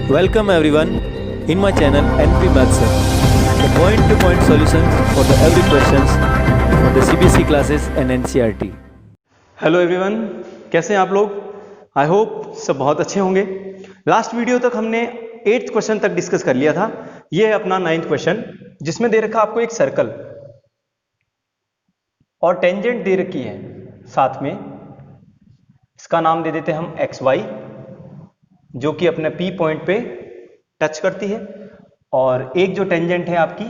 Welcome everyone in my channel NP Maths, the point-to-point solutions for the every questions for the CBSE classes and NCERT. Hello everyone, कैसे हैं आप लोग? I hope सब बहुत अच्छे होंगे। लास्ट वीडियो तक हमने 8th क्वेश्चन तक डिस्कस कर लिया था। ये है अपना 9th क्वेश्चन, जिसमें दे रखा आपको एक सर्कल और टेंजेंट दे रखी है साथ में। इसका नाम दे देते हैं हम XY, जो कि अपने P पॉइंट पे टच करती है, और एक जो टेंजेंट है आपकी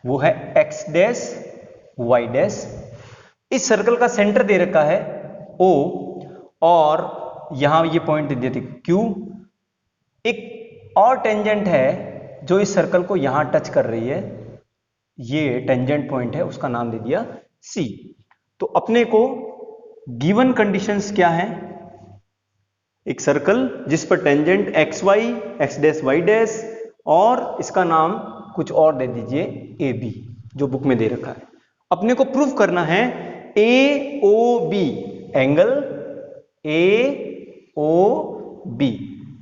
वो है X डैश Y डैश। इस सर्कल का सेंटर दे रखा है O, और यहां ये पॉइंट दे देते Q। एक और टेंजेंट है जो इस सर्कल को यहां टच कर रही है, ये टेंजेंट पॉइंट है, उसका नाम दे दिया C। तो अपने को गिवन कंडीशंस क्या है? एक सर्कल जिस पर tangent XY, X dash Y dash, और इसका नाम कुछ और दे दीजिए AB, जो बुक में दे रखा है। अपने को प्रूफ करना है AOB एंगल, AOB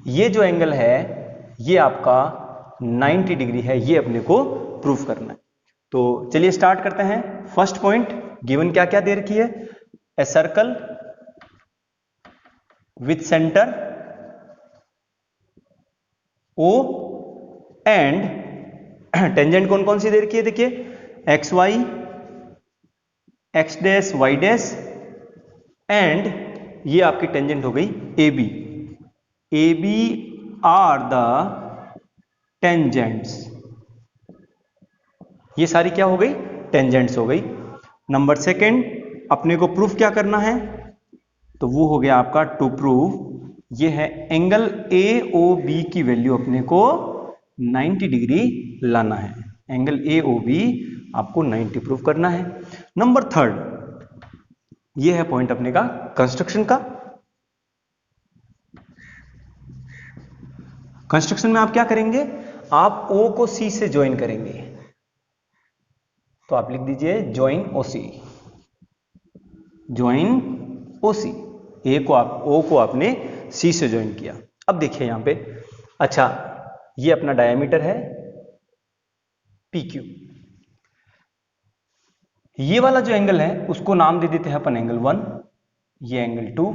ये जो एंगल है ये आपका 90 डिग्री है, ये अपने को प्रूफ करना है। तो चलिए स्टार्ट करते हैं। फर्स्ट पॉइंट, गिवन क्या क्या दे रखी है? A circle with centre O and tangent कौन कौन सी दे रखी है? देखिए XY, X dash Y dash, and ये आपकी टेंजेंट हो गई AB। AB are the tangents. ये सारी क्या हो गई? टेंजेंट्स हो गई। नंबर सेकंड, अपने को प्रूफ क्या करना है? तो वो हो गया आपका टू प्रूव, ये है एंगल AOB की वैल्यू अपने को 90 डिग्री लाना है। एंगल AOB आपको 90 प्रूफ करना है। नंबर थर्ड, ये है पॉइंट अपने का कंस्ट्रक्शन का। कंस्ट्रक्शन में आप क्या करेंगे? आप O को C से ज्वाइन करेंगे। तो आप लिख दीजिए join OC, join OC। O को आपने C से ज्वाइन किया। अब देखिए यहां पे, अच्छा ये अपना डायमीटर है PQ। ये वाला जो एंगल है उसको नाम दे देते हैं अपन एंगल 1, ये एंगल 2,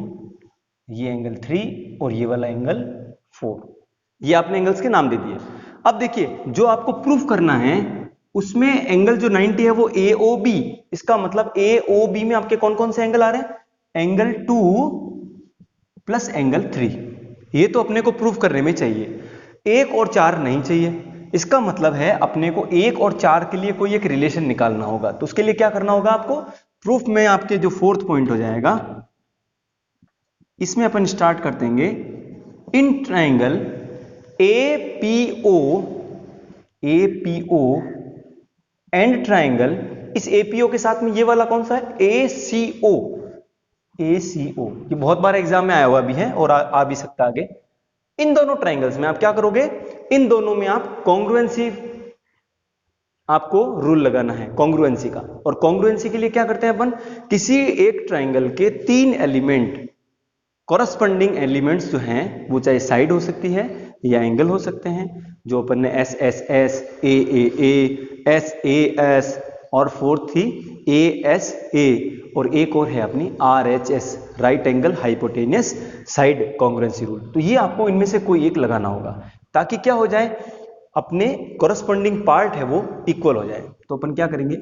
ये एंगल 3, और ये वाला एंगल 4। ये आपने एंगल्स के नाम दे दिए। अब देखिए जो आपको प्रूफ करना है उसमें एंगल जो 90 है वो AOB, इसका मतलब AOB में आपके कौन कौन से एंगल आ रहे हैं? Angle 2 plus angle 3। ये तो अपने को प्रूफ करने में चाहिए, 1 और 4 नहीं चाहिए। इसका मतलब है अपने को 1 और 4 के लिए कोई एक रिलेशन निकालना होगा। तो उसके लिए क्या करना होगा आपको? प्रूफ में आपके जो फोर्थ पॉइंट हो जाएगा, इसमें अपन स्टार्ट कर देंगे in triangle APO and triangle. इस APO के साथ में ये वाला कौन सा है? ACO। ये बहुत बार एग्जाम में आया हुआ भी है और आ भी सकता आगे। इन दोनों ट्राइंगल्स में आप क्या करोगे? इन दोनों में आप कॉन्ग्रुएंसी, आपको रूल लगाना है कॉन्ग्रुएंसी का। और कॉन्ग्रुएंसी के लिए क्या करते हैं अपन? किसी एक ट्राइंगल के 3 एलिमेंट, कॉरस्पॉन्डिंग एलिमेंट्स जो हैं, वो चाहे साइड हो सकती है या एंगल हो सकते हैं, जो अपन ने SSS, AAA, SAS, और फोर्थ थी ASA, और एक और है अपनी RHS, right angle hypotenuse side congruency rule. तो ये आपको इनमें से कोई एक लगाना होगा, ताकि क्या हो जाए, अपने कॉरस्पॉन्डिंग पार्ट है वो इक्वल हो जाए। तो अपन क्या करेंगे?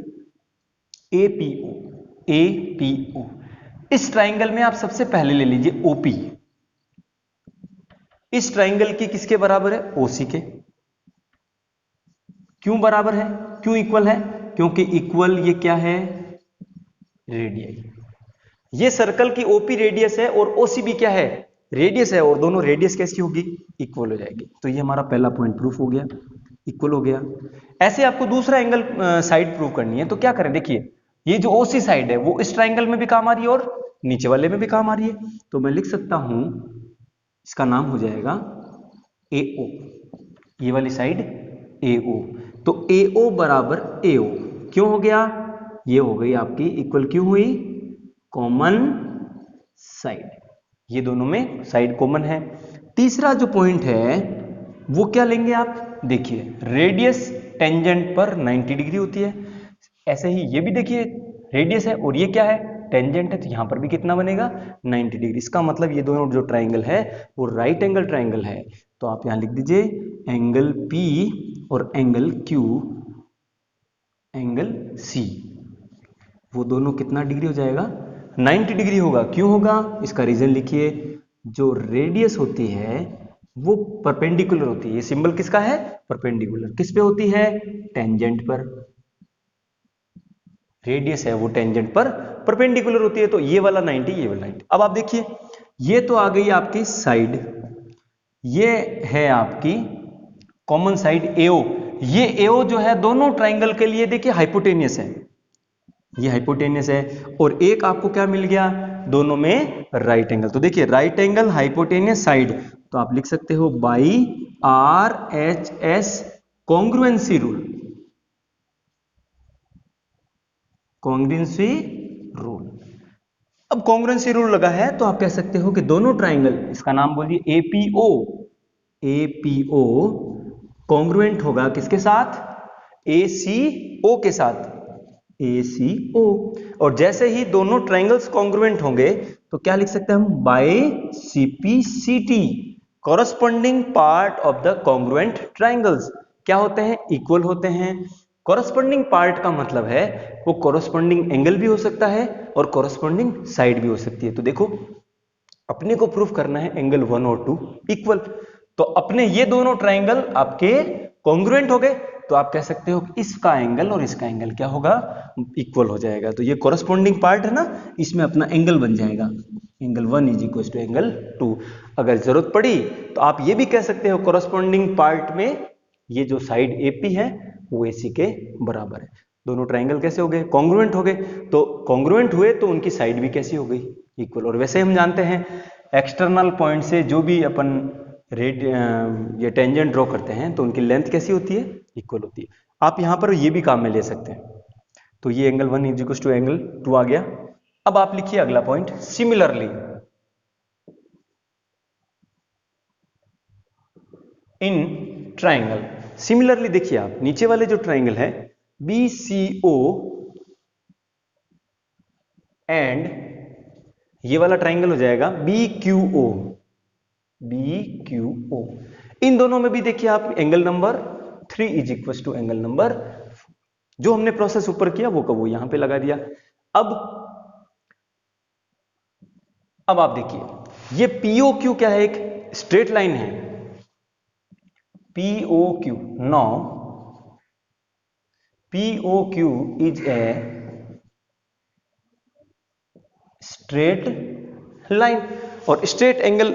APO। इस ट्राइंगल में आप सबसे पहले ले लीजिए OP। इस ट्राइंगल की किसके बराबर है? OC के। क्यों बराबर है? क्यों इक्वल है? क्योंकि इक्वल ये क्या है? रेडियस। ये सर्कल की OP रेडियस है और OC भी क्या है? रेडियस है, और दोनों रेडियस कैसी होगी? इक्वल हो जाएगी। तो ये हमारा पहला पॉइंट प्रूफ हो गया, इक्वल हो गया। ऐसे आपको दूसरा एंगल साइड प्रूव करनी है, तो क्या करें? देखिए ये जो OC साइड है वो इस ट्राइंगल में भी काम आ रही है और नीचे वाले में भी काम आ रही है। तो मैं लिख सकता हूं, इसका नाम हो जाएगा AO, ये वाली साइड AO। तो AO बराबर AO क्यों हो गया? ये हो गई आपकी इक्वल, क्यों हुई? कॉमन साइड, ये दोनों में साइड कॉमन है। तीसरा जो पॉइंट है वो क्या लेंगे आप, देखिए रेडियस टेंजेंट पर 90 डिग्री होती है, ऐसे ही ये भी देखिए रेडियस है और ये क्या है, टेंजेंट है, तो यहां पर भी कितना बनेगा 90 डिग्री। इसका मतलब ये दोनों जो ट्राइंगल है वो राइट एंगल ट्राइंगल है। तो आप यहां लिख दीजिए एंगल P और एंगल Q, एंगल C, वो दोनों कितना डिग्री हो जाएगा, 90 डिग्री होगा। क्यों होगा, इसका रीजन लिखिए, जो रेडियस होती है वो परपेंडिकुलर होती है। ये सिंबल किसका है, परपेंडिकुलर, किस पे होती है, टेंजेंट पर। रेडियस है वो टेंजेंट पर परपेंडिकुलर होती है, तो ये वाला 90, ये वाला 90। अब आप देखिए ये तो आ गई आपकी साइड, ये है आपकी कॉमन साइड AO। ये AO जो है दोनों ट्राइंगल के लिए देखिए हाइपोटेनियस है, ये हाइपोटेनियस है, और एक आपको क्या मिल गया, दोनों में राइट एंगल। तो देखिए राइट एंगल हाइपोटेनियस साइड, तो आप लिख सकते हो by RHS congruency rule, congruency rule. अब कॉन्ग्रुएंसी रूल लगा है तो आप कह सकते हो कि दोनों ट्राइंगल, इसका नाम बोलिए APO, APO कॉन्ग्रुएंट होगा किसके साथ, ACO के साथ, ACO। और जैसे ही दोनों ट्राइंगल्स कॉन्ग्रुएंट होंगे तो क्या लिख सकते हैं हम, by CPCT, corresponding part of the congruent triangles क्या होते हैं, इक्वल होते हैं। कॉरस्पॉन्डिंग पार्ट का मतलब है वो कॉरस्पॉन्डिंग एंगल भी हो सकता है और कॉरस्पॉन्डिंग साइड भी हो सकती है। तो देखो अपने को प्रूफ करना है एंगल 1 और 2 इक्वल, तो अपने ये दोनों ट्राइंगल आपके कॉन्ग्रुएंट हो गए, तो आप कह सकते हो कि इसका एंगल और इसका एंगल क्या होगा, इक्वल हो जाएगा। तो ये कॉरस्पॉन्डिंग पार्ट है ना, इसमें अपना एंगल बन जाएगा, angle 1 is equal to angle 2। अगर जरूरत पड़ी तो आप ये भी कह सकते हो कॉरस्पॉन्डिंग पार्ट में ये जो साइड AP है वो AC के बराबर है। दोनों ट्राइंगल कैसे हो गए, कॉन्ग्रुएंट हो गए, तो कॉन्ग्रुएंट हुए तो उनकी साइड भी कैसी हो गई, इक्वल। और वैसे हम जानते हैं एक्सटर्नल पॉइंट से जो भी अपन ये टेंजेंट ड्रॉ करते हैं तो उनकी लेंथ कैसी होती है, इक्वल होती है। आप यहां पर ये भी काम में ले सकते हैं। तो ये angle 1 is equal to angle 2 आ गया। अब आप लिखिए अगला point, similarly in triangle. Similarly देखिए आप नीचे वाले जो ट्राइंगल है BCO एंड ये वाला ट्राइंगल हो जाएगा BQO, BQO। इन दोनों में भी देखिए आप angle number 3 is equal to angle number, जो हमने प्रोसेस ऊपर किया वो कब वो यहां पे लगा दिया। अब आप देखिए ये POQ क्या है, एक स्ट्रेट लाइन है POQ। Now POQ is a straight line, और स्ट्रेट एंगल,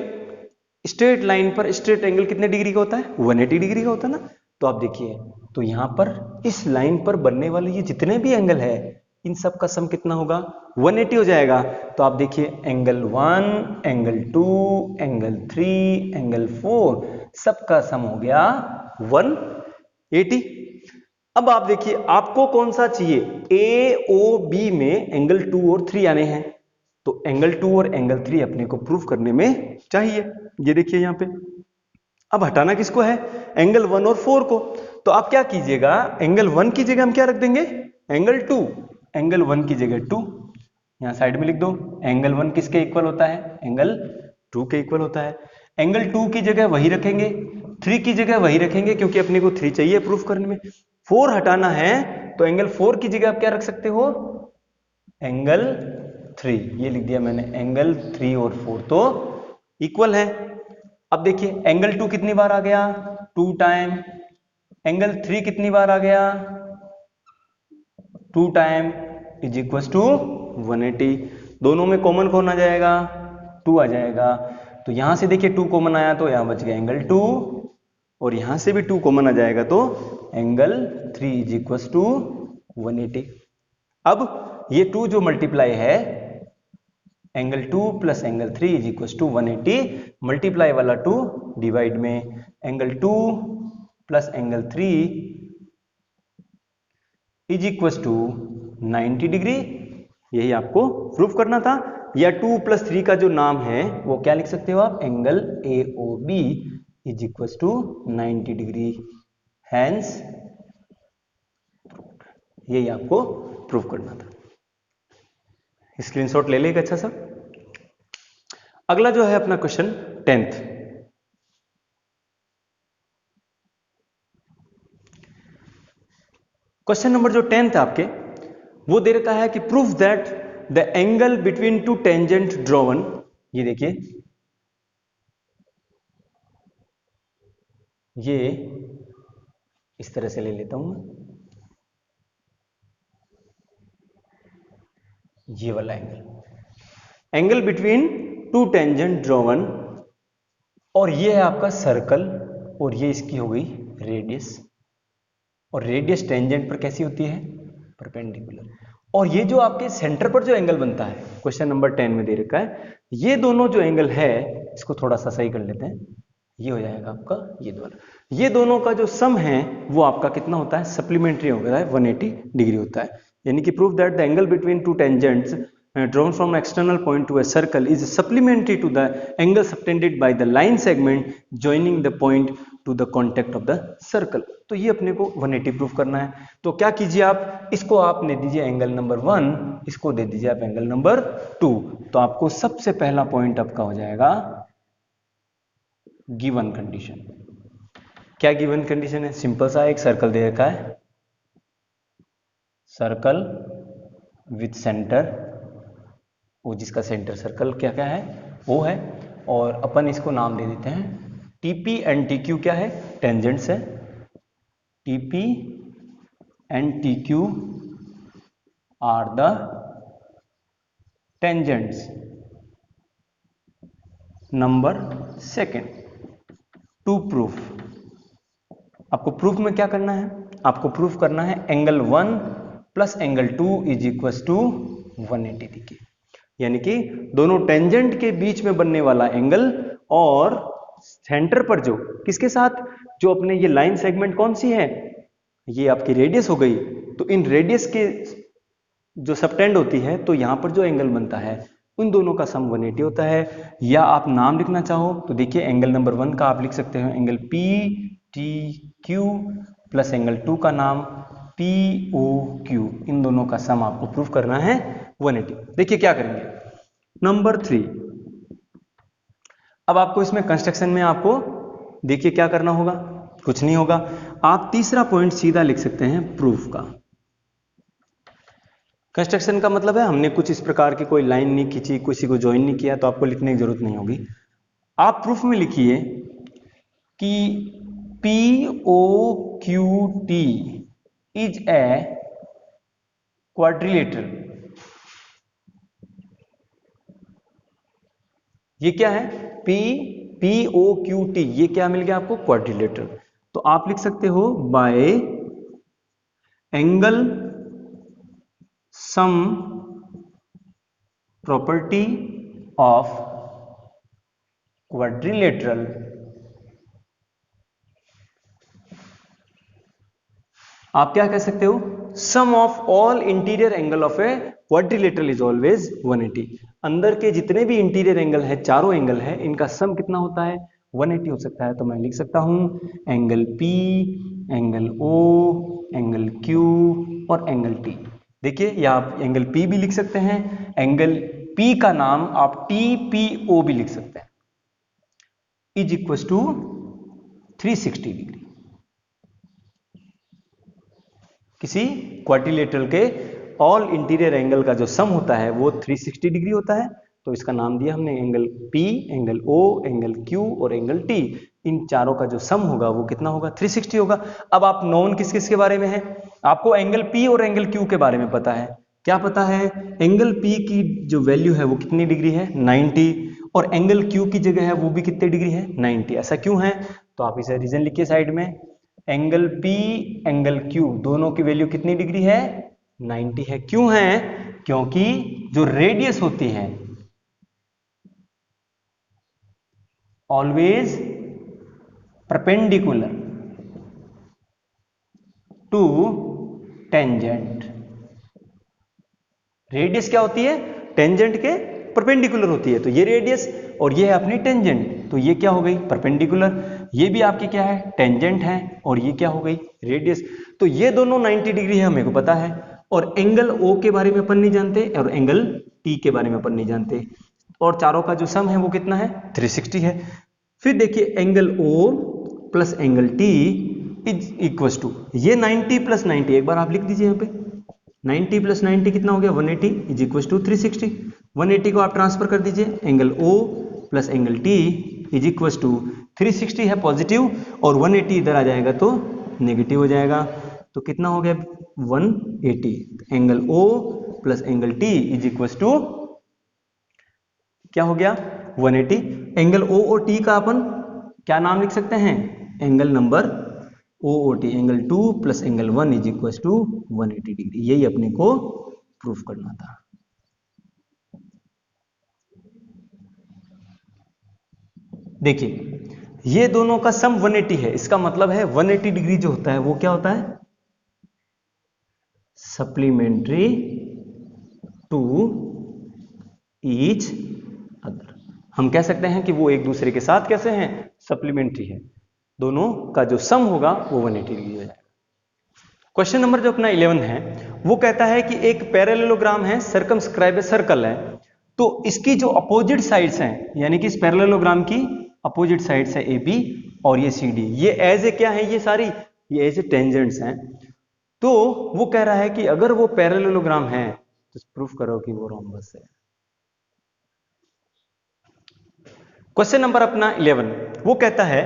स्ट्रेट लाइन पर स्ट्रेट एंगल कितने डिग्री का होता है, 180 डिग्री का होता है ना। तो आप देखिए तो यहां पर इस लाइन पर बनने वाले ये जितने भी एंगल है इन सब का सम कितना होगा, 180 हो जाएगा। तो आप देखिए एंगल 1, एंगल 2, एंगल 3, एंगल 4 सबका सम हो गया 180। अब आप देखिए आपको कौन सा चाहिए, AOB में एंगल 2 और 3 आने हैं, तो एंगल 2 और एंगल 3 अपने को प्रूफ करने में चाहिए। ये देखिए यहां पे, अब हटाना किसको है, एंगल 1 और 4 को। तो आप क्या कीजिएगा, एंगल 1 की जगह हम क्या रख देंगे, एंगल 2, एंगल 1 की जगह 2 यहां साइड में लिख दो। एंगल 1 किसके इक्वल होता है, एंगल 2 के इक्वल होता है। एंगल 2 की जगह वही रखेंगे, 3 की जगह वही रखेंगे क्योंकि अपने को 3 चाहिए प्रूफ करने में। 4 हटाना है तो एंगल 4 की जगह आप क्या रख सकते हो, एंगल 3, ये लिख दिया मैंने, एंगल 3 और 4 तो इक्वल है। अब देखिए एंगल 2 कितनी बार आ गया, 2 टाइम, एंगल 3 कितनी बार आ गया, 2 टाइम, इज इक्वल टू 180। दोनों में कॉमन कौन आ जाएगा, 2 आ जाएगा। तो यहां से देखिए 2 कॉमन आया तो यहां बच गया एंगल 2, और यहां से भी 2 कॉमन आ जाएगा तो एंगल 3 इज इक्वल टू 180। अब ये 2 जो मल्टीप्लाई है, angle 2 plus angle 3 is equal to 180, multiply वाला 2 डिवाइड में angle 2 plus angle 3 is equal to 90 degree. यही आपको प्रूफ करना था। या 2 प्लस 3 का जो नाम है वो क्या लिख सकते हो आप, angle AOB is equal to 90 degree, hence यही आपको प्रूव करना था। स्क्रीनशॉट ले लेगा अच्छा सा। अगला जो है अपना क्वेश्चन 10th, क्वेश्चन नंबर जो 10th है आपके, वो दे रखा है कि proof that the angle between two tangent drawn, ये देखिए ये इस तरह से ले लेता हूं मैं, ये वाला एंगल बिटवीन टू टेंजेंट ड्रॉवन, और ये है आपका सर्कल, और ये इसकी हो गई रेडियस, और रेडियस टेंजेंट पर कैसी होती है, परपेंडिकुलर। और ये जो आपके सेंटर पर जो एंगल बनता है, क्वेश्चन नंबर 10 में दे रखा है, ये दोनों जो एंगल है, इसको थोड़ा सा सही कर लेते हैं, ये हो जाएगा आपका ये वाला, ये दोनों का जो सम है वो आपका कितना होता है, सप्लीमेंट्री होता है, 180 डिग्री होता है। यानी कि proof that the angle between to tangents drawn from external point to a circle is supplementary to the angle subtended by the line segment joining the point to the contact of the circle। तो ये अपने को 180 proof करना है। तो क्या कीजिए आप, इसको आप दे दीजिए एंगल नंबर 1, इसको दे दीजिए आप एंगल नंबर 2। तो आपको सबसे पहला पॉइंट आपका हो जाएगा गिवन कंडीशन। क्या गिवन कंडीशन है, सिंपल सा एक सर्कल दे रखा है, सर्कल विथ सेंटर, वो जिसका सेंटर सर्कल क्या क्या है वो है, और अपन इसको नाम दे देते हैं टीपी एंड टीक्यू, क्या है, टेंजेंट्स है, TP and TQ are the tangents. Number second, to proof, आपको प्रूफ में क्या करना है, आपको प्रूफ करना है angle 1 plus angle 2 is equal to 180 degree, यानी कि दोनों टेंजेंट के बीच में बनने वाला एंगल और सेंटर पर जो किसके साथ, जो अपने ये लाइन सेगमेंट कौन सी है, ये आपकी रेडियस हो गई, तो इन रेडियस के जो सबटेंड होती है, तो यहां पर जो एंगल बनता है उन दोनों का सम 180 होता है। या आप नाम लिखना चाहो तो देखिए एंगल नंबर 1 का आप लिख सकते हो angle P T Q, plus angle 2 का नाम पी ओ क्यू, इन दोनों का सम आपको प्रूफ करना है 180। देखिए क्या करेंगे, नंबर 3, अब आपको इसमें कंस्ट्रक्शन में आपको देखिए क्या करना होगा, कुछ नहीं होगा, आप तीसरा पॉइंट सीधा लिख सकते हैं प्रूफ का। कंस्ट्रक्शन का मतलब है हमने कुछ इस प्रकार की कोई लाइन नहीं खींची, किसी को ज्वाइन नहीं किया, तो आपको लिखने की जरूरत नहीं होगी। आप प्रूफ में लिखिए कि P O Q T is a quadrilateral. ये क्या है, पी ओ क्यू टी, ये क्या मिल गया आपको, क्वाड्रिलेटरल। तो आप लिख सकते हो by angle sum property of quadrilateral आप क्या कह सकते हो, sum of all interior angle of a quadrilateral is always 180। अंदर के जितने भी इंटीरियर एंगल है, चारों एंगल है, इनका सम कितना होता है, 180 हो सकता है। तो मैं लिख सकता हूं angle P, angle O, angle Q और एंगल T। देखिए या आप एंगल P भी लिख सकते हैं, एंगल P का नाम आप TPO भी लिख सकते हैं, इज इक्वल टू 360 डिग्री। किसी क्वाड्रिलेटरल के ऑल इंटीरियर एंगल का जो सम होता है वो 360 डिग्री होता है। तो इसका नाम दिया हमने angle P, angle O, angle Q और एंगल T। इन चारों का जो सम होगा वो कितना होगा, 360 होगा। अब आप नॉन किस किस के बारे में है, आपको एंगल P और एंगल Q के बारे में पता है। क्या पता है, एंगल P की जो वैल्यू है वो कितनी डिग्री है, 90, और एंगल Q की जगह है वो भी कितने डिग्री है, 90। ऐसा क्यों है, तो आप इसे रीजन लिखिए साइड में, एंगल P, एंगल Q दोनों की वैल्यू कितनी डिग्री है, 90 है। क्यों है, क्योंकि जो रेडियस होती है always perpendicular to tangent. Radius क्या होती है, टेंजेंट के परपेंडिकुलर होती है। तो ये रेडियस और ये है अपनी टेंजेंट, तो ये क्या हो गई, परपेंडिकुलर। ये भी आपकी क्या है, टेंजेंट है, और ये क्या हो गई, रेडियस। तो ये दोनों 90 डिग्री है, हमें को पता है, और एंगल O के बारे में अपन नहीं जानते, और एंगल T के बारे में अपन नहीं जानते, और चारों का जो सम है वो कितना है, 360 है। फिर देखिए angle O plus angle T is equal to, ये 90 प्लस 90, एक बार आप लिख दीजिए यहाँ पे, 90 प्लस 90 कितना हो गया, 180 इज इक्वल टू 360। 180 को आप ट्रांसफर कर दीजिए, angle O plus angle T is equal to 360 है पॉजिटिव, और 180 इधर आ जाएगा तो नेगेटिव हो जाएगा, तो कितना हो गया 180। Angle O plus angle T is equal to क्या हो गया, 180। एंगल O और T का अपन क्या नाम लिख सकते हैं, angle number OOT, angle 2 plus angle 1 is equal to 180 degree. यही अपने को प्रूफ करना था। देखिए ये दोनों का सम 180 है, इसका मतलब है 180 डिग्री जो होता है वो क्या होता है, सप्लीमेंट्री टू ईच अदर। हम कह सकते हैं कि वो एक दूसरे के साथ कैसे हैं, सप्लीमेंट्री है, दोनों का जो सम होगा वो 180 डिग्री हो जाएगा। क्वेश्चन नंबर जो अपना 11 है वो कहता है कि एक पैरेललोग्राम है, सर्कमस्क्राइब सर्कल है, तो इसकी जो अपोजिट साइड्स हैं, यानी कि इस पैरेललोग्राम की अपोजिट साइड्स है AB और ये CD, ये एज ए क्या है, ये सारी ये एज ए टेंजेंट्स हैं। तो वो कह रहा है कि अगर वो पैरेललोग्राम है तो प्रूफ करो कि वो रोम्बस है। क्वेश्चन नंबर अपना 11 वो कहता है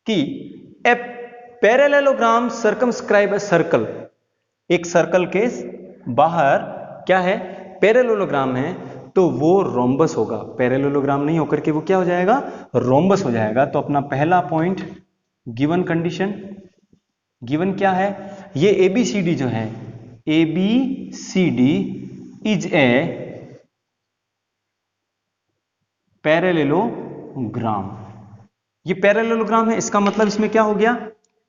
कि a parallelogram circumscribe a circle, एक सर्कल के बाहर क्या है, पैरेललोग्राम है, तो वो रोम्बस होगा। पैरेललोग्राम नहीं होकर के वो क्या हो जाएगा, रोम्बस हो जाएगा। तो अपना पहला पॉइंट गिवन कंडीशन, गिवन क्या है, ये ABCD जो है, ABCD इज ए पैरेललोग्राम। ये पैरेललोग्राम है, इसका मतलब इसमें क्या हो गया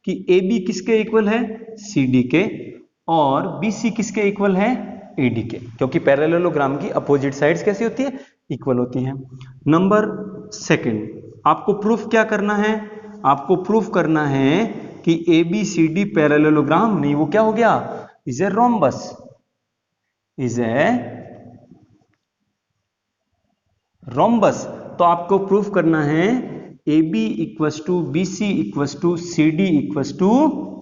कि AB किसके इक्वल है, CD के, और BC किसके इक्वल है, AD के, क्योंकि पैरेललोग्राम की अपोजिट साइड्स कैसी होती है, इक्वल होती हैं। नंबर सेकंड, आपको प्रूफ क्या करना है, आपको प्रूफ करना है कि ABCD पैरेललोग्राम नहीं, वो क्या हो गया, is a rhombus, is a rhombus. तो आपको प्रूफ करना है AB equals to BC equals to CD equals to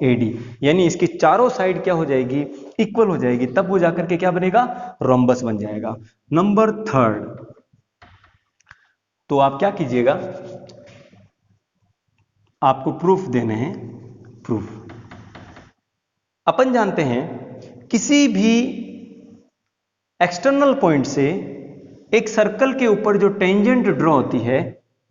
AD, यानी इसकी चारों साइड क्या हो जाएगी, इक्वल हो जाएगी, तब वो जाकर के क्या बनेगा, रोम्बस बन जाएगा। नंबर थर्ड, तो आप क्या कीजिएगा, आपको प्रूफ देने हैं। प्रूफ अपन जानते हैं किसी भी एक्सटर्नल पॉइंट से एक सर्कल के ऊपर जो टेंजेंट ड्रॉ होती है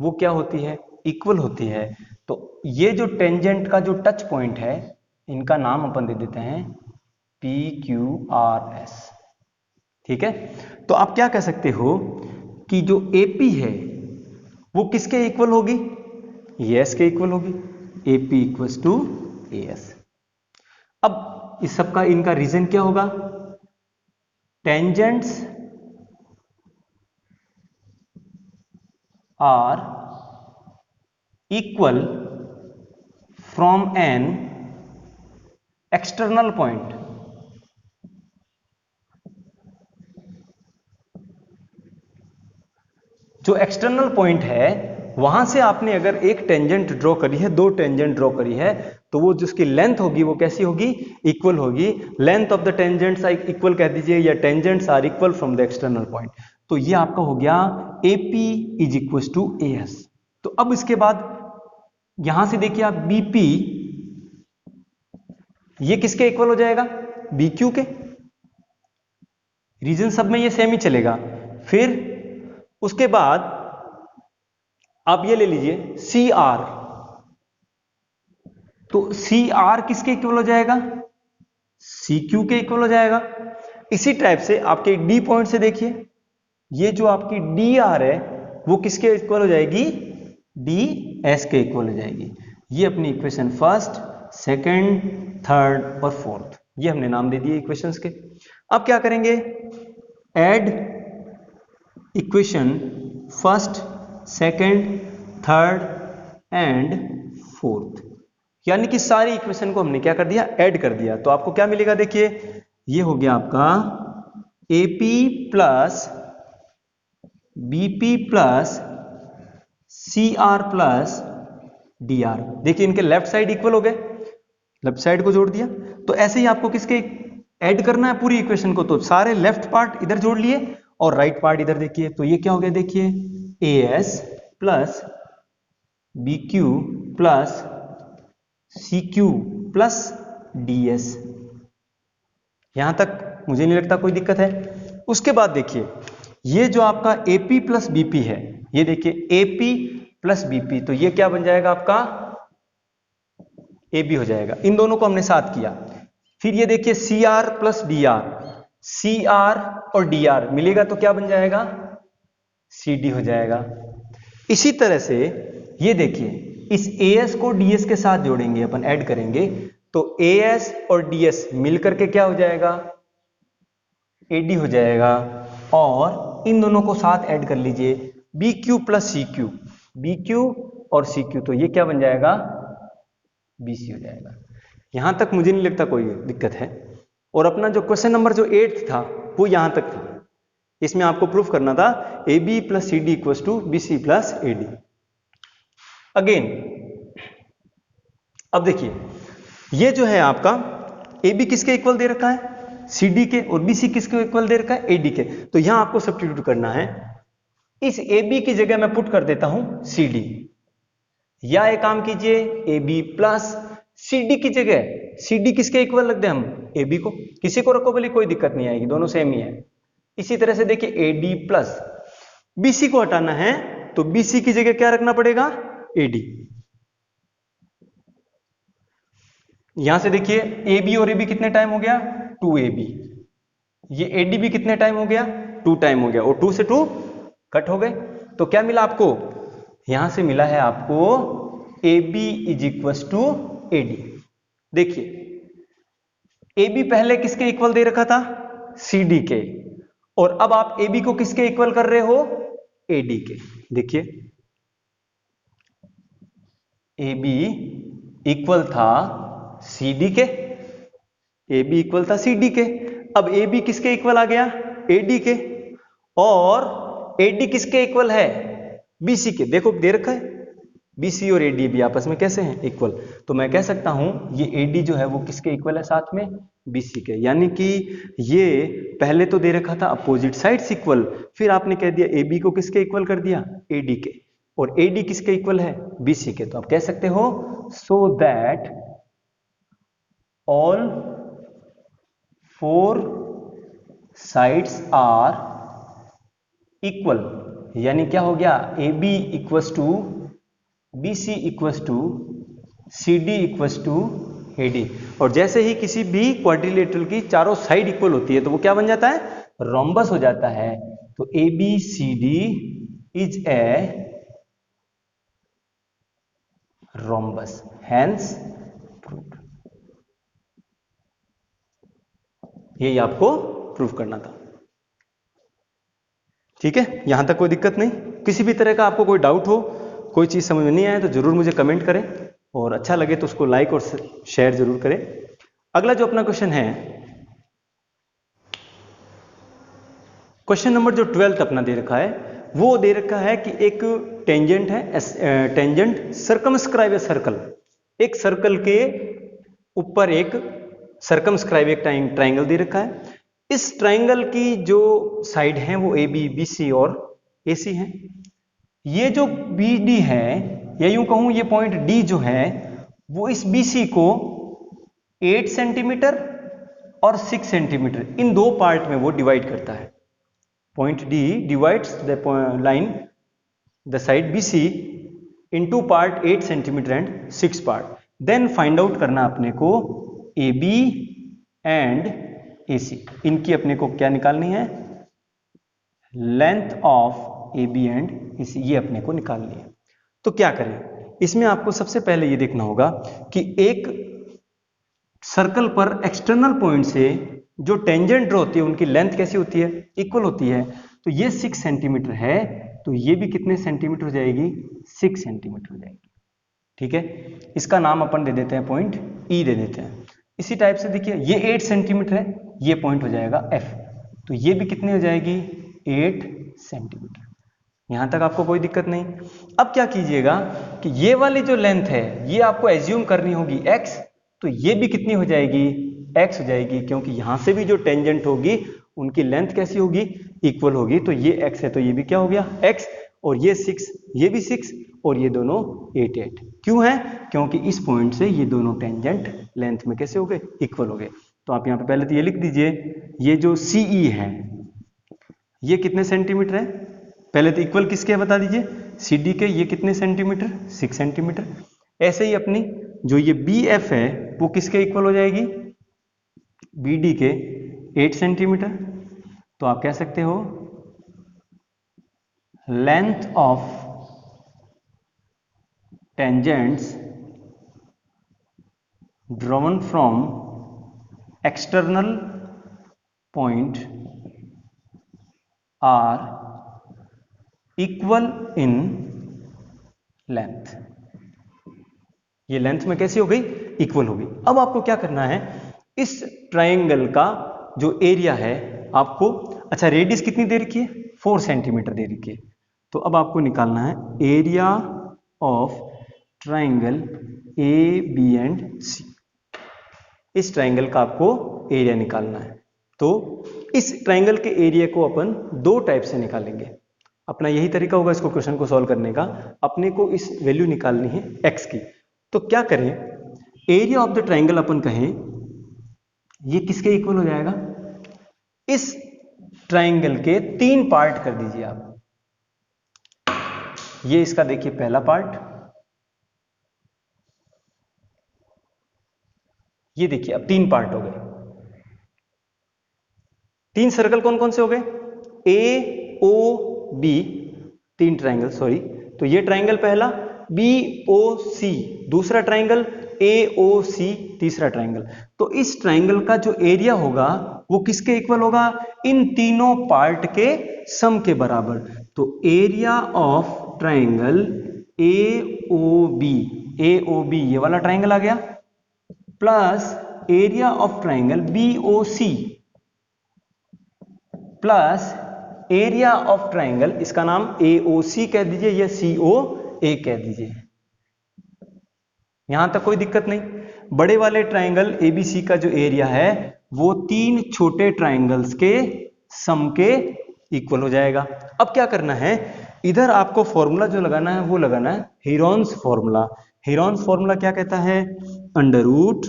वो क्या होती है, इक्वल होती है। तो ये जो टेंजेंट का जो टच पॉइंट है, इनका नाम अपन दे देते हैं PQRS, ठीक है। तो आप क्या कह सकते हो कि जो AP है वो किसके इक्वल होगी, AS के इक्वल होगी, AP इक्वल्स टू AS। अब इस सब का इनका रीजन क्या होगा, tangents are equal from an external point. जो एक्सटर्नल पॉइंट है वहां से आपने अगर एक टेंजेंट ड्रॉ करी है, दो टेंजेंट ड्रॉ करी है, तो वो जिसकी लेंथ होगी वो कैसी होगी, इक्वल होगी। Length of the tangents equal कह दीजिए, या tangents are equal from the external point. तो ये आपका हो गया AP is equal to AS। तो अब इसके बाद यहां से देखिए आप BP, ये किसके इक्वल हो जाएगा, BQ के। रीजन सब में ये सेम ही चलेगा। फिर उसके बाद आप ये ले लीजिए CR, तो CR किसके इक्वल हो जाएगा, CQ के इक्वल हो जाएगा। इसी टाइप से आपके D पॉइंट से देखिए, ये जो आपकी DR है वो किसके इक्वल हो जाएगी, DS के इक्वल हो जाएगी। ये अपनी इक्वेशन फर्स्ट, सेकंड, थर्ड और फोर्थ, ये हमने नाम दे दिए इक्वेशंस के। अब क्या करेंगे, add equation first, second, third and fourth, यानी कि सारी इक्वेशन को हमने क्या कर दिया, ऐड कर दिया। तो आपको क्या मिलेगा, देखिए ये हो गया आपका AP plus BP plus CR plus DR। देखिए इनके लेफ्ट साइड इक्वल हो गए, लेफ्ट साइड को जोड़ दिया। तो ऐसे ही आपको किसके ऐड करना है पूरी इक्वेशन को, तो सारे लेफ्ट पार्ट इधर जोड़ लिए और राइट पार्ट इधर। देखिए तो ये क्या हो गया, देखिए AS plus BQ plus CQ plus DS। यहां तक मुझे नहीं लगता कोई दिक्कत है। उसके बाद देखिए ये जो आपका AP प्लस BP है, ये देखिए AP प्लस BP, तो ये क्या बन जाएगा आपका AB हो जाएगा। इन दोनों को हमने साथ किया। फिर ये देखिए CR प्लस DR, CR और DR मिलेगा तो क्या बन जाएगा, CD हो जाएगा। इसी तरह से ये देखिए इस AS को DS के साथ जोड़ेंगे, अपन ऐड करेंगे, तो AS और DS मिलकर के क्या हो जाएगा, AD हो जाएगा। और इन दोनों को साथ ऐड कर लीजिए, BQ प्लस CQ, BQ और CQ, तो ये क्या बन जाएगा, BC हो जाएगा। यहां तक मुझे नहीं लगता कोई दिक्कत है। और अपना जो क्वेश्चन नंबर जो 8 था वो यहां तक था। इसमें आपको प्रूफ करना था AB plus CD equals to BC plus AD। Again अब देखिए ये जो है आपका AB किसके इक्वल दे रखा है, CD के, और BC किसके इक्वल दे रखा है, AD के। तो यहां आपको सब्स्टिट्यूट करना है। इस AB की जगह मैं पुट कर देता हूं CD, या एक काम कीजिए AB प्लस CD की जगह CD किसके इक्वल रख दें हम, AB को। किसी को रखो बोले कोई दिक्कत नहीं आएगी, दोनों सेम ही है। इसी तरह से देखिए AD प्लस BC को हटाना है तो BC की जगह क्या रखना पड़ेगा, AD। यहां से देखिए AB और AB कितने टाइम हो गया, 2AB। ये AD भी कितने टाइम हो गया, 2 टाइम हो गया, और 2 से 2 कट हो गए। तो क्या मिला आपको, यहां से मिला है आपको AB is equal to AD। देखिए AB पहले किसके इक्वल दे रखा था, CD के, और अब आप AB को किसके इक्वल कर रहे हो, AD के। देखिए AB इक्वल था CD के, AB इक्वल था CD के। अब AB किसके इक्वल आ गया, AD के, और AD किसके इक्वल है, BC के। देखो दे रखा है BC और AD भी आपस में कैसे हैं, इक्वल। तो मैं कह सकता हूं ये AD जो है वो किसके इक्वल है, साथ में BC के। यानी कि ये पहले तो दे रखा था अपोजिट साइड्स इक्वल, फिर आपने कह दिया AB को किसके इक्वल कर दिया, AD के, और AD किसके इक्वल है, BC के। तो आप कह सकते हो so that all 4 sides are equal. यानी क्या हो गया, AB equals to BC equals to CD equals to AD। और जैसे ही किसी भी क्वाड्रिलेटरल की चारों साइड इक्वल होती है तो वो क्या बन जाता है, रोम्बस हो जाता है। तो ABCD is a rhombus, hence proved. यही आपको प्रूफ करना था। ठीक है, यहां तक कोई दिक्कत नहीं। किसी भी तरह का आपको कोई डाउट हो, कोई चीज समझ में नहीं आए तो जरूर मुझे कमेंट करें, और अच्छा लगे तो उसको लाइक और शेयर जरूर करें। अगला जो अपना क्वेश्चन है, क्वेश्चन नंबर जो 12 अपना दे रखा है, वो दे रखा है कि एक टेंजेंट है, टेंजेंट सर्कमस्क्राइब ए सर्कल। एक सर्कल के ऊपर एक सर्कमस्क्राइब एक ट्राइंगल दे रखा है। इस ट्राइंगल की जो साइड है वो AB, BC और AC है। ये जो BD है, या यूं कहूं ये पॉइंट D जो है वो इस BC को 8 सेंटीमीटर और 6 सेंटीमीटर इन दो पार्ट में वो डिवाइड करता है। Point D divides the line the side BC in two part 8 centimetre and 6 part. Then find out करना अपने को AB एंड AC। इनकी अपने को क्या निकालनी है, length of AB and AC, ये अपने को निकालनी है। तो क्या करें, इसमें आपको सबसे पहले ये देखना होगा कि एक सर्कल पर एक्सटर्नल पॉइंट से जो टेंजेंट ड्रॉ होती है उनकी लेंथ कैसी होती है, इक्वल होती है। तो ये 6 सेंटीमीटर है, तो ये भी कितने सेंटीमीटर हो जाएगी, 6 सेंटीमीटर हो जाएगी। ठीक है, इसका नाम अपन दे देते हैं पॉइंट ई दे देते हैं। इसी टाइप से देखिए ये 8 सेंटीमीटर है, ये पॉइंट हो जाएगा एफ, तो ये भी कितनी हो जाएगी 8 सेंटीमीटर। यहां तक आपको कोई दिक्कत नहीं। अब क्या कीजिएगा कि ये वाली जो लेंथ है ये आपको एज्यूम करनी होगी x, तो ये भी कितनी हो जाएगी x हो जाएगी, क्योंकि यहां से भी जो टेंजेंट होगी उनकी लेंथ कैसी होगी इक्वल होगी। तो ये x है तो ये भी क्या हो गया x, और ये 6, ये भी 6, और ये दोनों 8 8। क्यों है? क्योंकि इस पॉइंट से ये दोनों टेंजेंट लेंथ में कैसे हो गए इक्वल हो गए। तो आप यहाँ पे पहले तो ये लिख दीजिए, ये जो CE है ये कितने सेंटीमीटर है, पहले तो इक्वल किसके है बता दीजिए, CD के, ये कितने सेंटीमीटर 6 सेंटीमीटर। ऐसे ही अपनी जो ये BF है वो किसके इक्वल हो जाएगी, BD के 8 सेंटीमीटर। तो आप कह सकते हो length of tangents drawn from external point are equal in length. ये लेंथ में कैसी हो गई इक्वल हो गई। अब आपको क्या करना है, इस ट्राइंगल का जो एरिया है आपको, अच्छा रेडियस कितनी दे रखी है 4 सेंटीमीटर दे रखी है, तो अब आपको निकालना है एरिया ऑफ ट्राइंगल ABC। इस ट्राइंगल का आपको एरिया निकालना है। तो इस ट्राइंगल के एरिया को अपन दो टाइप से निकालेंगे। अपना यही तरीका होगा इसको क्वेश्चन को सॉल्व करने का। अपने को इस वैल्यू निकालनी है x की। तो क्या करें, एरिया ऑफ द ट्राइंगल अपन कहें ये किसके इक्वल हो जाएगा, इस ट्राइंगल के 3 पार्ट कर दीजिए आप। ये इसका देखिए पहला पार्ट, ये देखिए अब 3 पार्ट हो गए। 3 सर्कल कौन कौन से हो गए, AOB, 3 ट्राइंगल सॉरी। तो ये ट्राइंगल पहला, BOC दूसरा ट्राइंगल, AOC तीसरा ट्राइंगल। तो इस ट्राइंगल का जो एरिया होगा वो किसके इक्वल होगा, इन तीनों पार्ट के सम के बराबर। तो एरिया ऑफ ट्राइंगल AOB ये वाला ट्राइंगल आ गया, plus area of triangle BOC plus area of triangle, इसका नाम AOC कह दीजिए या COA कह दीजिए। यहां तक कोई दिक्कत नहीं। बड़े वाले ट्राइंगल ABC का जो एरिया है वो 3 छोटे ट्राइंगल्स के सम के इक्वल हो जाएगा। अब क्या करना है, इधर आपको फॉर्मूला जो लगाना है वो लगाना है हीरोन्स फॉर्मूला। हीरोन्स फॉर्मूला क्या कहता है, under root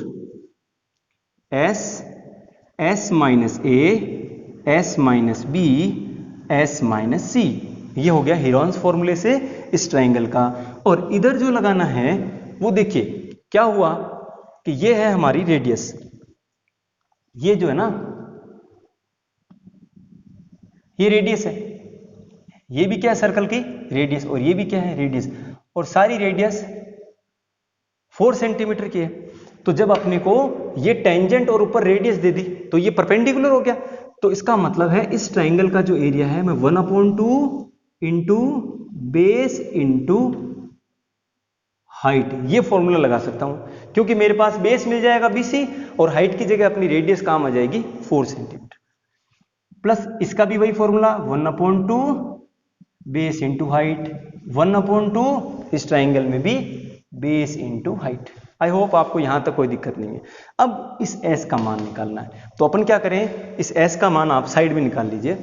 S minus A S minus B S minus C। ये हो गया हीरोन्स फॉर्मूले से इस ट्राइंगल का। और इधर जो लगाना है वो देखिए क्या हुआ कि ये है हमारी रेडियस, ये जो है ना ये रेडियस है, ये भी क्या है सर्कल की रेडियस, और ये भी क्या है रेडियस, और सारी रेडियस 4 सेंटीमीटर की है। तो जब अपने को ये टेंजेंट और ऊपर रेडियस दे दी तो ये परपेंडिकुलर हो गया। तो इसका मतलब है इस ट्राइंगल का जो एरिया है मैं 1/2 इंटू बेस इंटू हाइट ये फॉर्मूला लगा सकता हूं, क्योंकि मेरे पास बेस मिल जाएगा BC और हाइट की जगह अपनी रेडियस काम आ जाएगी 4 सेंटीमीटर। प्लस इसका भी वही फॉर्मूला 1/2 बेस इंटू हाइट, 1/2 इस ट्राइंगल में भी base into height. I hope आपको यहां तक कोई दिक्कत नहीं है। अब इस S का मान निकालना है, तो अपन क्या करें, इस S का मान आप साइड में निकाल लीजिए।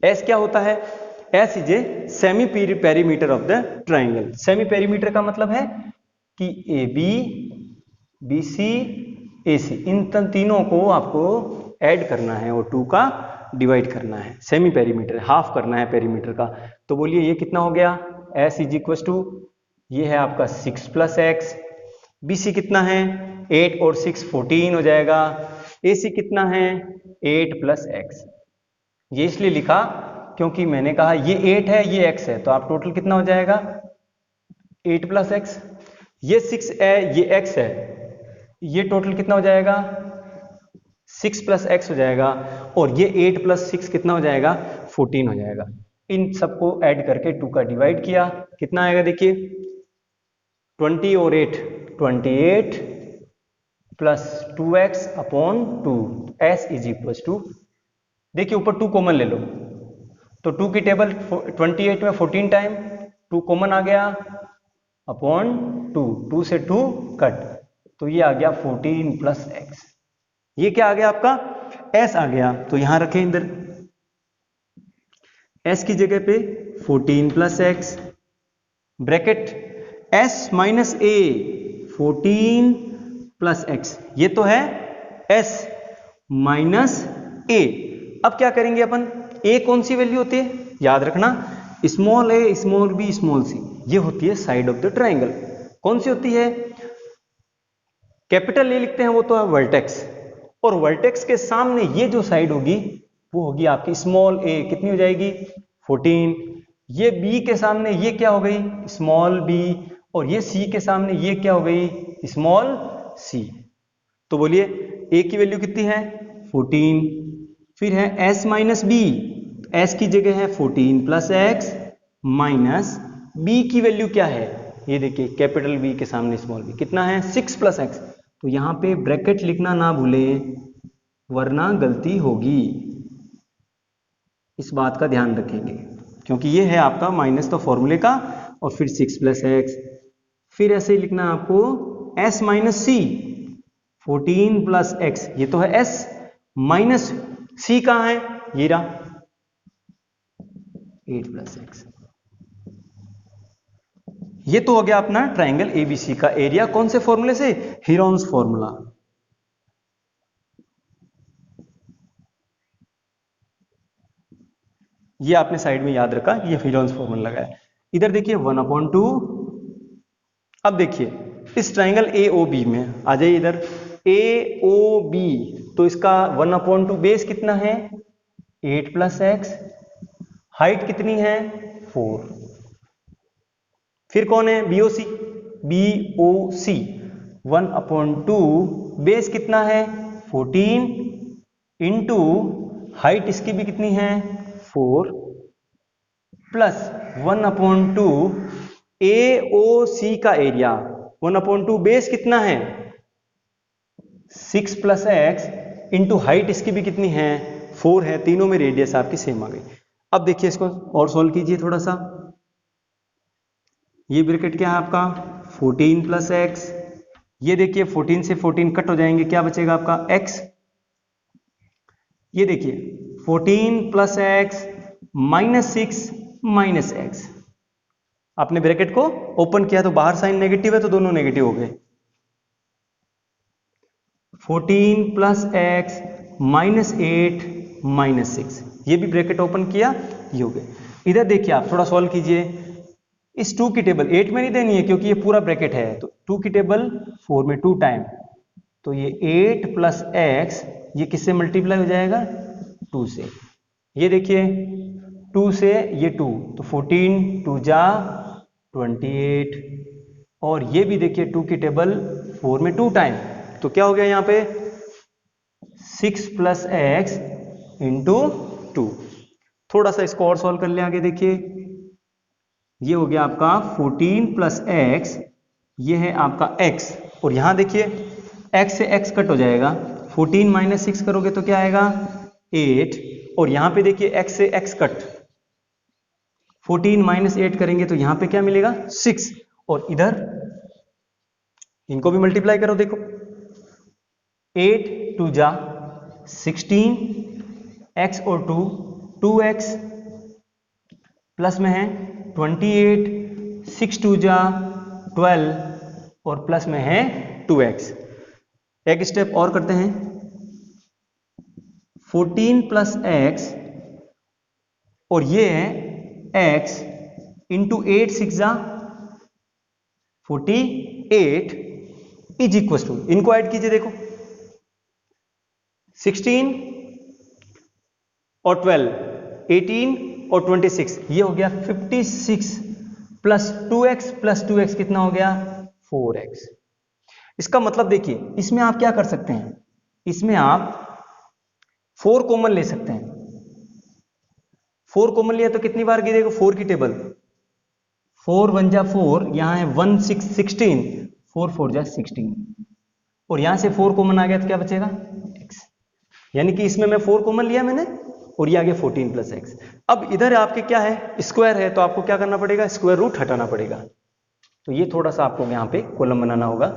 S क्या होता है, S is a semi perimeter of the triangle. Semi perimeter का मतलब है कि AB BC AC इन तीनों को आपको ऐड करना है और 2 का डिवाइड करना है। सेमी पेरीमीटर हाफ करना है पेरीमीटर का। तो बोलिए ये कितना हो गया, S इज इक्वल टू ये है आपका 6 प्लस एक्स, BC कितना है 8 और 6 14 हो जाएगा, AC कितना है 8 प्लस एक्स। ये इसलिए लिखा क्योंकि मैंने कहा ये 8 है ये x है, तो आप टोटल कितना हो जाएगा 8 प्लस एक्स, ये 6 है ये x है, ये टोटल कितना हो जाएगा 6 प्लस एक्स हो जाएगा, और ये 8 प्लस 6 कितना हो जाएगा 14 हो जाएगा। इन सबको ऐड करके 2 का डिवाइड किया, कितना आएगा देखिए 20 और 8 28 plus 2x upon 2 s is equal to, देखिए ऊपर 2 कॉमन ले लो तो 2 की टेबल 28 में 14 टाइम 2 कॉमन आ गया अपॉन 2, 2 से 2 कट, तो ये आ गया 14 प्लस x। ये क्या आ गया आपका s आ गया, तो यहां रखें इधर s की जगह पे 14 plus x bracket s minus a 14 plus x, ये तो है s माइनस a। अब क्या करेंगे अपन, a कौन सी वैल्यू होती है याद रखना, small a small b small c, ये होती है साइड ऑफ द ट्राइंगल। कौन सी होती है, कैपिटल a लिखते हैं वो तो है वर्टेक्स, और वर्टेक्स के सामने ये जो साइड होगी वो होगी आपकी स्मॉल a, कितनी हो जाएगी 14, ये b के सामने ये क्या हो गई स्मॉल b, और ये c के सामने ये क्या हो गई स्मॉल c। तो बोलिए a की वैल्यू कितनी है 14, फिर है s माइनस b, s की जगह है 14 प्लस x माइनस b की वैल्यू क्या है, ये देखिए कैपिटल B के सामने स्मॉल b कितना है 6 प्लस x, तो यहां पे ब्रैकेट लिखना ना भूलें वरना गलती होगी, इस बात का ध्यान रखेंगे क्योंकि ये है आपका माइनस तो फॉर्मूले का, और फिर 6 प्लस x, फिर ऐसे ही लिखना आपको s minus c 14 plus x, ये तो है s माइनस c कहां है ये रहा 8 प्लस x। ये तो हो गया अपना ट्राइंगल ABC का एरिया, कौन से फॉर्मूले से, हीरोन्स फॉर्मूला। ये आपने साइड में याद रखा, ये हीरोन्स फॉर्मूला लगा है। इधर देखिए 1/2, अब देखिए इस ट्राइंगल AOB में आ जाइए इधर AOB, तो इसका 1/2 बेस कितना है 8 प्लस x, हाइट कितनी है 4, फिर कौन है BOC, 1/2 बेस कितना है 14 इंटू हाइट इसकी भी कितनी है 4 प्लस 1/2 AOC का एरिया, 1/2 बेस कितना है 6 प्लस x इंटू हाइट इसकी भी कितनी है 4 है, तीनों में रेडियस आपकी सेम आ गई। अब देखिए इसको और सॉल्व कीजिए थोड़ा सा, ये ब्रैकेट क्या है आपका 14 प्लस x, ये देखिए 14 से 14 कट हो जाएंगे, क्या बचेगा आपका x, ये देखिए 14 plus x minus 6 minus x, आपने ब्रैकेट को ओपन किया तो बाहर साइन नेगेटिव है तो दोनों नेगेटिव हो गए, 14 प्लस x माइनस 8 माइनस 6, ये भी ब्रैकेट ओपन किया ये हो गए। इधर देखिए आप थोड़ा सॉल्व कीजिए, इस 2 की टेबल 8 में नहीं देनी है क्योंकि ये पूरा ब्रैकेट है, तो 2 की टेबल 4 में 2 टाइम, तो ये 8 प्लस x ये किससे मल्टीप्लाई हो जाएगा 2 से, ये देखिए 2 से ये 2 तो 14 2 जा 28, और ये भी देखिए 2 की टेबल 4 में 2 टाइम, तो क्या हो गया यहाँ पे 6 प्लस x इंटू 2। थोड़ा सा इसको और सॉल्व कर ले आगे, देखिए ये हो गया आपका 14 प्लस x, ये है आपका x, और यहां देखिए x से x कट हो जाएगा, 14 माइनस 6 करोगे तो क्या आएगा 8, और यहां पे देखिए x से x कट, 14 माइनस 8 करेंगे तो यहां पे क्या मिलेगा 6, और इधर इनको भी मल्टीप्लाई करो, देखो 8 2 जा 16, x और 2 2x, प्लस में है 28, 6 2 जा 12, और प्लस में है 2x। एक स्टेप और करते हैं, 14 प्लस x और ये है x इंटू 8 6 जा 48 इज इक्वल टू, इनको ऐड कीजिए, देखो 16 और 12 18 और 26, ये हो गया 56 प्लस 2x कितना हो गया 4x। इसका मतलब देखिए इसमें आप क्या कर सकते हैं, इसमें आप 4 कॉमन ले सकते हैं, 4 कॉमन लिया तो कितनी बार गिरेगा 4 की टेबल, 4 1 जा 4, यहाँ है 1 6 16, 4 4 जा 16, और यहाँ से 4 कॉमन आ गया तो क्या बचेगा x, यानी कि इसमें मैं 4 कॉमन लिया मैंने और ये आ गया 14 प्लस एक्स। अब इधर आपके क्या है स्क्वायर है, तो आपको क्या करना पड़ेगा स्क्वायर रूट हटाना पड़ेगा, तो ये थोड़ा सा आपको यहाँ पे कॉलम बनाना होगा।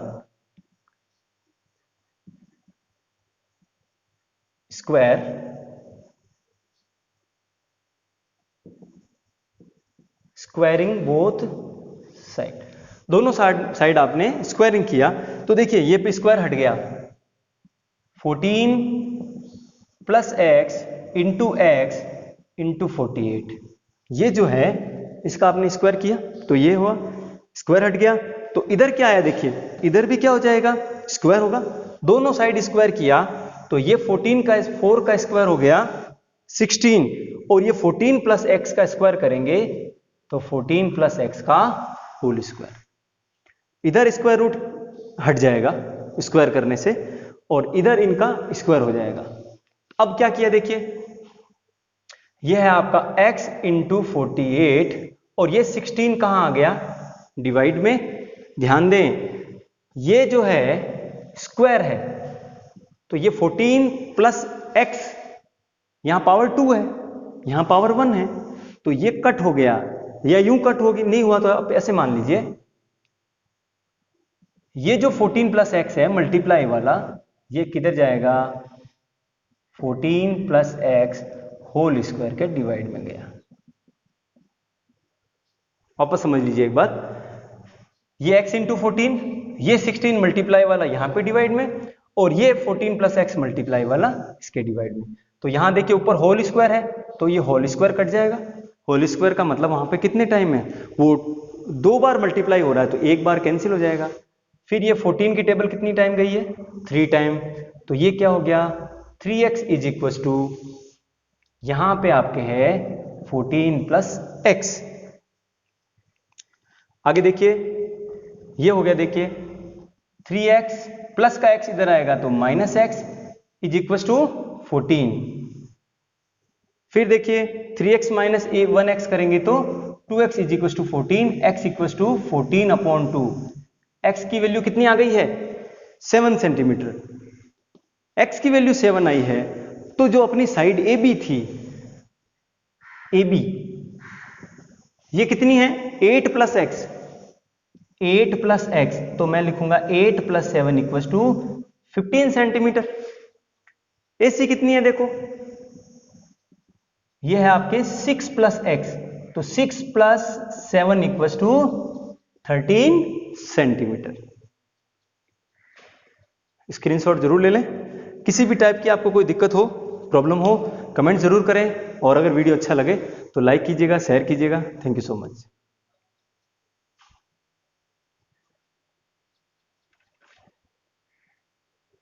स्क्वायर स्क्वायरिंग बोथ साइड, दोनों साइड आपने स्क्वायरिंग किया तो देखिए ये पे स्क्वायर हट गया, 14 plus x into x into 48, ये जो है इसका आपने स्क्वायर किया तो ये हुआ, स्क्वायर हट गया तो इधर क्या आया देखिए, इधर भी क्या हो जाएगा स्क्वायर होगा, दोनों साइड स्क्वायर किया तो ये 14 का 4 का स्क्वायर हो गया 16, और ये 14 प्लस एक्स का स्क्वायर करेंगे तो 14 प्लस एक्स का होल स्क्वायर, इधर स्क्वायर रूट हट जाएगा स्क्वायर करने से और इधर इनका स्क्वायर हो जाएगा। अब क्या किया देखिए, यह है आपका x इंटू 48 और ये 16 कहां आ गया डिवाइड में, ध्यान दें ये जो है स्क्वायर है तो ये 14 प्लस x, यहां पावर 2 है यहां पावर 1 है, तो ये कट हो गया या यूं कट होगी, नहीं हुआ तो आप ऐसे मान लीजिए, ये जो 14 प्लस एक्स है मल्टीप्लाई वाला ये किधर जाएगा 14 प्लस एक्स होल स्क्वायर के डिवाइड में गया। वापस समझ लीजिए एक बात, ये x इंटू 14, ये 16 मल्टीप्लाई वाला यहां पे डिवाइड में और ये 14 प्लस एक्स मल्टीप्लाई वाला इसके डिवाइड में, तो यहां देखिए ऊपर होल स्क्वायर है तो ये होल स्क्वायर कट जाएगा, होल स्क्वायर का मतलब वहां पे कितने टाइम है वो 2 बार मल्टीप्लाई हो रहा है तो 1 बार कैंसिल हो जाएगा, फिर ये 14 की टेबल कितनी टाइम गई है 3 टाइम, तो ये क्या हो गया 3x इज इक्वल टू, यहां पे आपके है 14 प्लस एक्स। आगे देखिए ये हो गया देखिए 3x प्लस का x इधर आएगा तो minus x is equal to 14, फिर देखिए 3x माइनस 1x करेंगे तो 2x is equal to 14, x equal to 14 upon 2, x की वैल्यू कितनी आ गई है 7 सेंटीमीटर, x की वैल्यू 7 आई है तो जो अपनी साइड AB थी AB ये कितनी है 8 प्लस एक्स, 8 प्लस एक्स, तो मैं लिखूंगा 8 plus 7 equal to 15 centimetre. AC कितनी है देखो, ये है आपके 6 प्लस एक्स, तो 6 plus 7 equal to 13 centimetre. Screenshot जरूर ले लें, किसी भी टाइप की आपको कोई दिक्कत हो प्रॉब्लम हो कमेंट जरूर करें, और अगर वीडियो अच्छा लगे तो लाइक कीजिएगा शेयर कीजिएगा। Thank you so much.